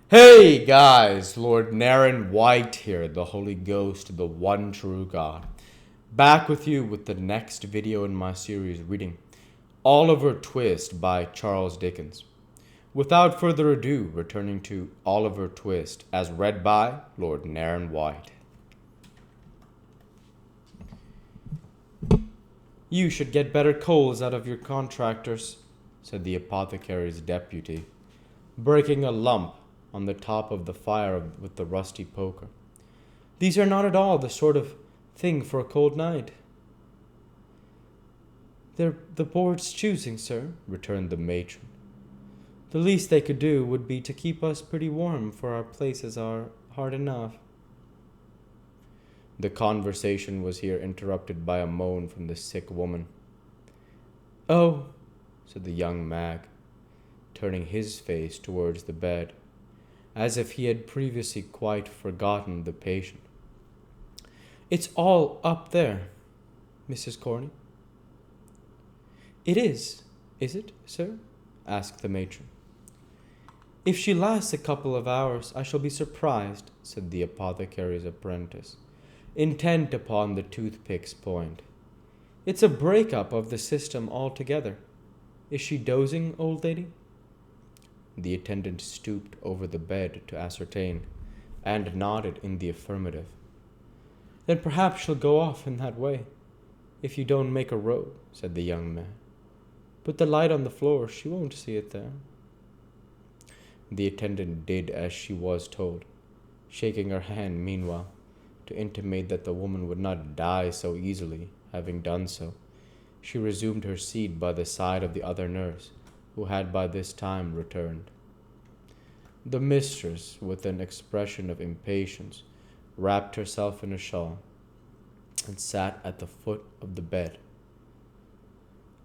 Hey guys, Lord Naren White here, the Holy Ghost, the one true God. Back with you with the next video in my series reading Oliver Twist by Charles Dickens. Without further ado, returning to Oliver Twist as read by Lord Naren White. You should get better coals out of your contractors, said the apothecary's deputy, breaking a lump on the top of the fire with the rusty poker. These are not at all the sort of thing for a cold night. They're the board's choosing, sir, returned the matron. The least they could do would be to keep us pretty warm, for our places are hard enough. The conversation was here interrupted by a moan from the sick woman. Oh, said the young mag, turning his face towards the bed, as if he had previously quite forgotten the patient. It's all up there, Mrs. Corney. It is it, sir? Asked the matron. If she lasts a couple of hours, I shall be surprised, said the apothecary's apprentice, intent upon the toothpick's point. It's a break-up of the system altogether. Is she dozing, old lady? The attendant stooped over the bed to ascertain, and nodded in the affirmative. Then perhaps she'll go off in that way, if you don't make a row, said the young man. Put the light on the floor, she won't see it there. The attendant did as she was told, shaking her hand meanwhile, to intimate that the woman would not die so easily. Having done so, she resumed her seat by the side of the other nurse, who had by this time returned. The mistress, with an expression of impatience, wrapped herself in a shawl, and sat at the foot of the bed.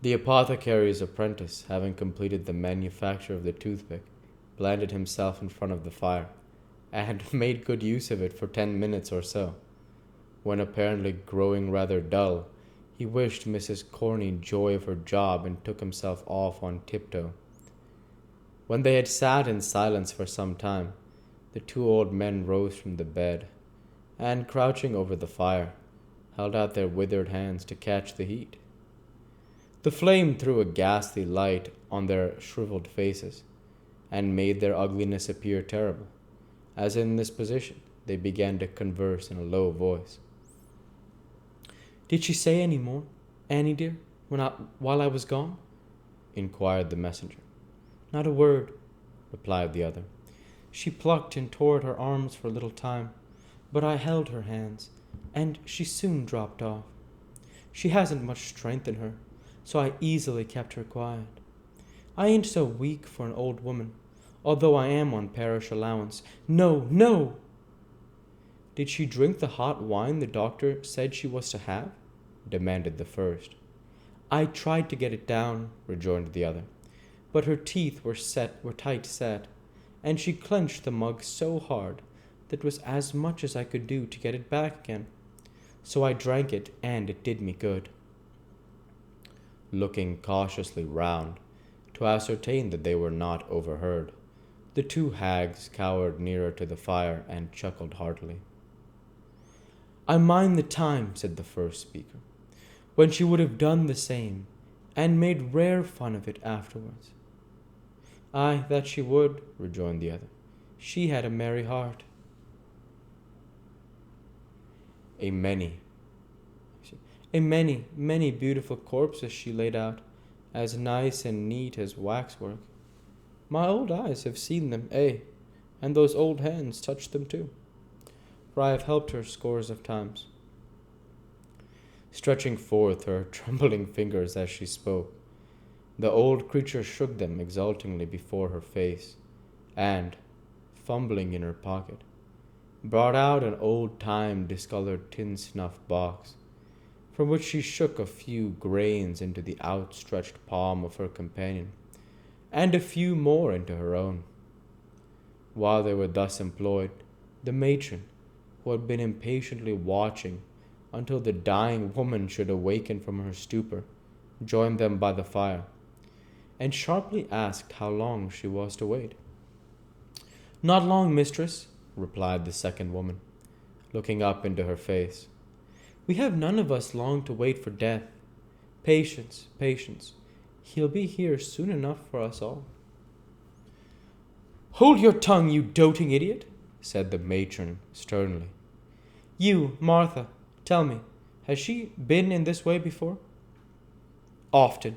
The apothecary's apprentice, having completed the manufacture of the toothpick, planted himself in front of the fire, and made good use of it for 10 minutes or so, when, apparently growing rather dull, he wished Mrs. Corney joy of her job and took himself off on tiptoe. When they had sat in silence for some time, the two old men rose from the bed, and, crouching over the fire, held out their withered hands to catch the heat. The flame threw a ghastly light on their shriveled faces, and made their ugliness appear terrible, as in this position they began to converse in a low voice. Did she say any more, Annie dear, while I was gone? Inquired the messenger. Not a word, replied the other. She plucked and tore at her arms for a little time, but I held her hands, and she soon dropped off. She hasn't much strength in her, so I easily kept her quiet. I ain't so weak for an old woman, although I am on parish allowance. No, no! Did she drink the hot wine the doctor said she was to have? Demanded the first. I tried to get it down, rejoined the other, but her teeth were tight set, and she clenched the mug so hard that it was as much as I could do to get it back again. So I drank it, and it did me good. Looking cautiously round, to ascertain that they were not overheard, the two hags cowered nearer to the fire and chuckled heartily. I mind the time, said the first speaker, when she would have done the same, and made rare fun of it afterwards. Ay, that she would, rejoined the other. She had a merry heart. A many, many beautiful corpses she laid out, as nice and neat as waxwork. My old eyes have seen them, and those old hands touched them too, for I have helped her scores of times. Stretching forth her trembling fingers as she spoke, the old creature shook them exultingly before her face, and, fumbling in her pocket, brought out an old-time discolored tin snuff box, from which she shook a few grains into the outstretched palm of her companion, and a few more into her own. While they were thus employed, the matron, who had been impatiently watching until the dying woman should awaken from her stupor, joined them by the fire, and sharply asked how long she was to wait. Not long, mistress, replied the second woman, looking up into her face. We have none of us long to wait for death. Patience, patience. He'll be here soon enough for us all. Hold your tongue, you doting idiot, said the matron sternly. You, Martha, tell me, has she been in this way before? Often,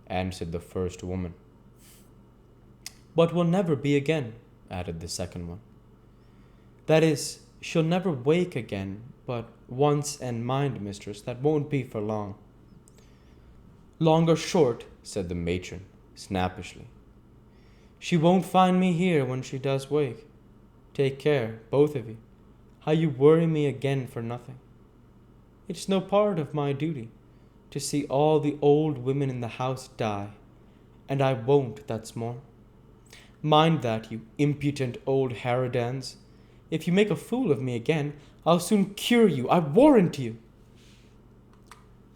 answered the first woman. But will never be again, added the second one. That is, she'll never wake again, but once, and mind, mistress, that won't be for long. Long or short, said the matron, snappishly. She won't find me here when she does wake. Take care, both of you, how you worry me again for nothing. It's no part of my duty to see all the old women in the house die, and I won't, that's more. Mind that, you impudent old harridans. If you make a fool of me again, I'll soon cure you, I warrant you.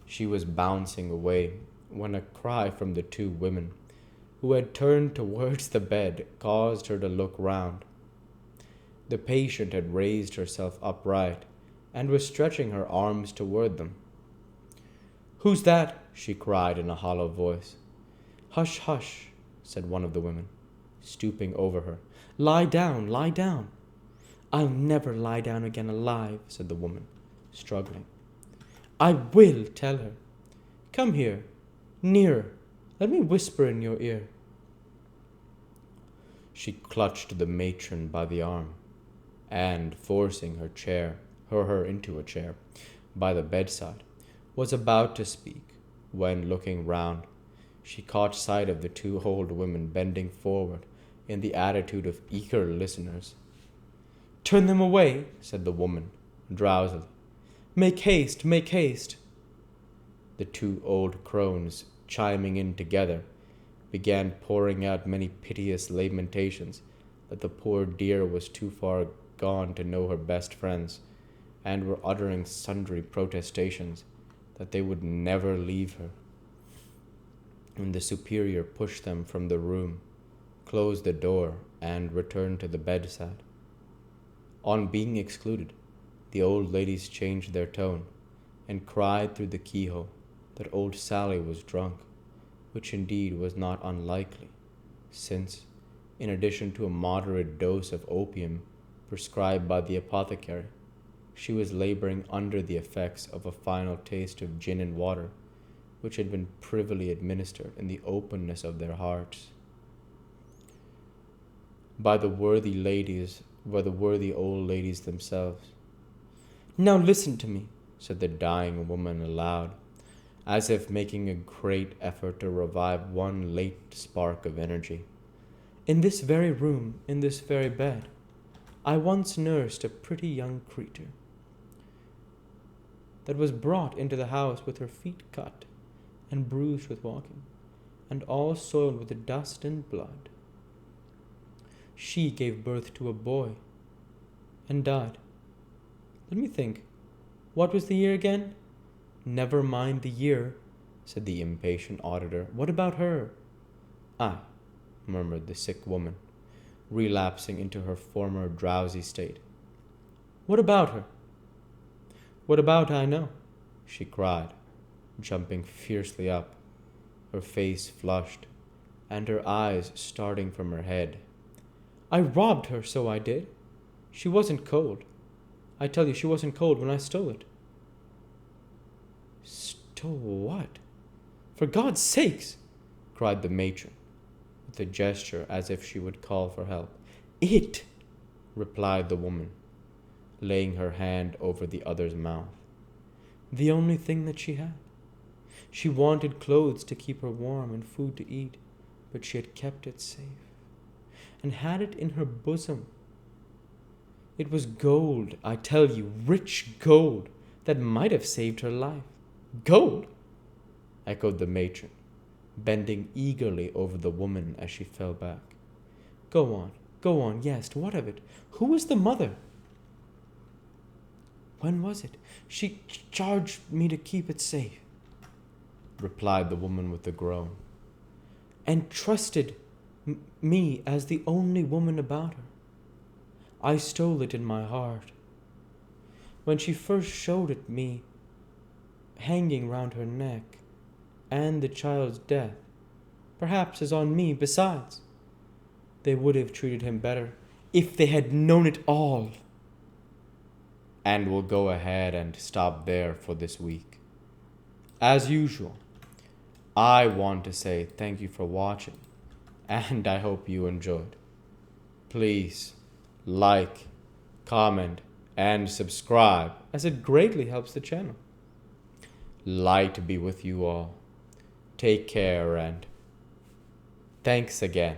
She was bouncing away when a cry from the two women, who had turned towards the bed, caused her to look round. The patient had raised herself upright and was stretching her arms toward them. Who's that? She cried in a hollow voice. Hush, hush, said one of the women, stooping over her. Lie down, lie down. I'll never lie down again alive, said the woman, struggling. I will tell her. Come here, nearer. Let me whisper in your ear. She clutched the matron by the arm, and, forcing her into a chair by the bedside, was about to speak, when, looking round, she caught sight of the two old women bending forward in the attitude of eager listeners. Turn them away, said the woman, drowsily. Make haste, make haste. The two old crones, chiming in together, began pouring out many piteous lamentations that the poor dear was too far gone to know her best friends, and were uttering sundry protestations that they would never leave her. When the superior pushed them from the room, closed the door, and returned to the bedside. On being excluded, the old ladies changed their tone, and cried through the keyhole that old Sally was drunk, which indeed was not unlikely, since, in addition to a moderate dose of opium prescribed by the apothecary, she was laboring under the effects of a final taste of gin and water, which had been privily administered in the openness of their hearts by the worthy old ladies themselves. Now listen to me, said the dying woman aloud, as if making a great effort to revive one latent spark of energy. In this very room, in this very bed, I once nursed a pretty young creature that was brought into the house with her feet cut and bruised with walking, and all soiled with the dust and blood. She gave birth to a boy and died. Let me think. What was the year again? Never mind the year, said the impatient auditor. What about her? Ah, murmured the sick woman, relapsing into her former drowsy state. What about her? What about I know? She cried, jumping fiercely up, her face flushed, and her eyes starting from her head. I robbed her, so I did. She wasn't cold. I tell you, she wasn't cold when I stole it. Stole what? For God's sakes, cried the matron, with a gesture as if she would call for help. It, replied the woman, laying her hand over the other's mouth. The only thing that she had. She wanted clothes to keep her warm and food to eat, but she had kept it safe, and had it in her bosom. It was gold, I tell you, rich gold, that might have saved her life. Gold? Echoed the matron, bending eagerly over the woman as she fell back. Go on, yes, what of it? Who was the mother? When was it? She charged me to keep it safe, replied the woman with a groan, and trusted me as the only woman about her. I stole it in my heart. When she first showed it me, hanging round her neck, and the child's death, perhaps is on me besides. They would have treated him better if they had known it all. And we'll go ahead and stop there for this week. As usual, I want to say thank you for watching, and I hope you enjoyed. Please like, comment, and subscribe, as it greatly helps the channel. Light be with you all. Take care, and thanks again.